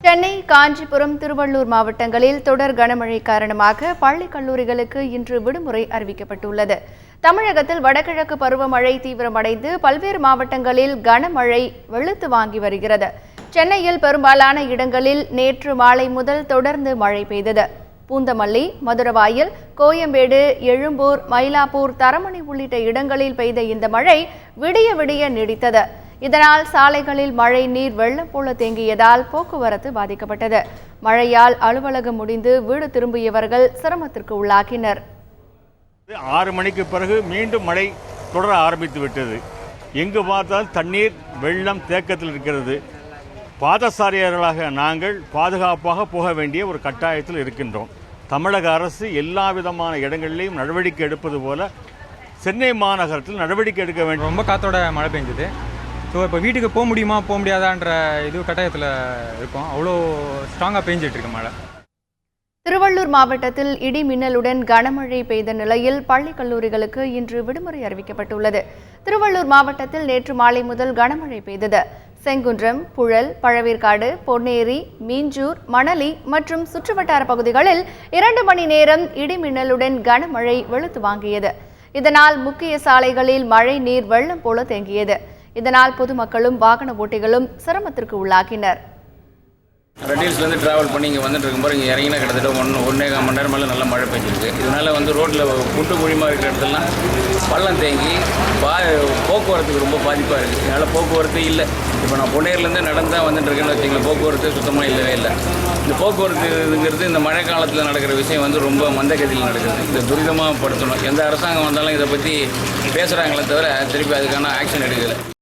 சென்னை, காஞ்சிபுரம், திருவள்ளூர் மாவட்டங்களில் தொடர் கனமழை காரணமாக பள்ளி கல்லூரிகளுக்கு இன்று விடுமுறை அறிவிக்கப்பட்டுள்ளது. தமிழகத்தில் வடகிழக்கு பருவமழை தீவிரமடைந்து பல்வேறு மாவட்டங்களில் கனமழை வெளுத்து வாங்கி வருகிறது. சென்னையில் பெரும்பாலான இடங்களில் நேற்று மாலை முதல் தொடர்ந்து மழை பெய்தது. பூந்தமல்லி, மதுரவாயல், கோயம்பேடு, எழும்பூர், மயிலாப்பூர், தரமணி உள்ளிட்ட இடங்களில் பெய்த இந்த மழை விடிய விடிய நீடித்தது. இதனால் சாலைகளில் மழை நீர் வெள்ளம் போல தேங்கியதால் போக்குவரத்து பாதிக்கப்பட்டது. மழையால் அலுவலகம் முடிந்து வீடு திரும்பியவர்கள் சிரமத்திற்கு உள்ளாகினர். 6 மணிக்கு பிறகு மீண்டும் மழை தொடர ஆரம்பித்து விட்டது. எங்கு பார்த்தால் தண்ணீர் வெள்ளம் தேக்கத்தில் இருக்கிறது. பாதசாரியாளர்களாக நாங்கள் பாதுகாப்பாக போக வேண்டிய ஒரு கட்டாயத்தில் இருக்கின்றோம். தமிழக அரசு எல்லா விதமான இடங்களிலையும் நடவடிக்கை எடுப்பது போல சென்னை மாநகரத்தில் நடவடிக்கை எடுக்க வேண்டும். ரொம்ப காற்றோட மழை பெஞ்சுது. ஸோ இப்போ வீட்டுக்கு போக முடியுமா போக முடியாதான்ற கட்டாயத்தில் இருக்கும். அவ்வளோ ஸ்ட்ராங்காக பெஞ்சிட்ருக்கு மழை. திருவள்ளூர் மாவட்டத்தில் இடி மின்னலுடன் கனமழை பெய்த நிலையில் பள்ளி கல்லூரிகளுக்கு இன்று விடுமுறை அறிவிக்கப்பட்டுள்ளது. திருவள்ளூர் மாவட்டத்தில் நேற்று மாலை முதல் கனமழை பெய்தது. செங்குன்றம், புழல், பழவேற்காடு, பொன்னேரி, மீஞ்சூர், மணலி மற்றும் சுற்றுவட்டார பகுதிகளில் 2 மணி நேரம் இடி மின்னலுடன் கனமழை வெளுத்து வாங்கியது. இதனால் முக்கிய சாலைகளில் மழை நீர் வெள்ளம் போல தேங்கியது. இதனால் பொதுமக்களும் வாகன ஓட்டிகளும் சிரமத்திற்கு உள்ளாகினர். ரெட்டில்ஸ்லேருந்து ட்ராவல் பண்ணி இங்கே வந்துட்டு இருக்கும்போது இங்கே இறங்கினா கிட்டத்தட்ட 1.25 மணி நேரம் மேலே நல்லா மழை பெஞ்சிருக்கு. இதனால் ரோட்டில் குண்டு குழிமாக இருக்கிற இடத்துலலாம் பள்ளம் தேங்கி போக்குவரத்துக்கு ரொம்ப பாதிப்பாக இருக்குது. இதனால் போக்குவரத்து இல்லை. இப்போ நான் பொன்னேரிலேருந்து நடந்தால் வந்துட்டு இருக்கேன்னு வச்சிங்களேன், போக்குவரத்து சுத்தமாக இல்லவே இல்லை. இந்த போக்குவரத்துங்கிறது இந்த மழை காலத்தில் நடக்கிற விஷயம் ரொம்ப மந்தகதியில் நடக்குது. இதை துரிதமாக படுத்தணும். எந்த அரசாங்கம் வந்தாலும் இதை பற்றி பேசுகிறாங்களே தவிர திருப்பி அதுக்கான ஆக்ஷன் எடுக்கலை.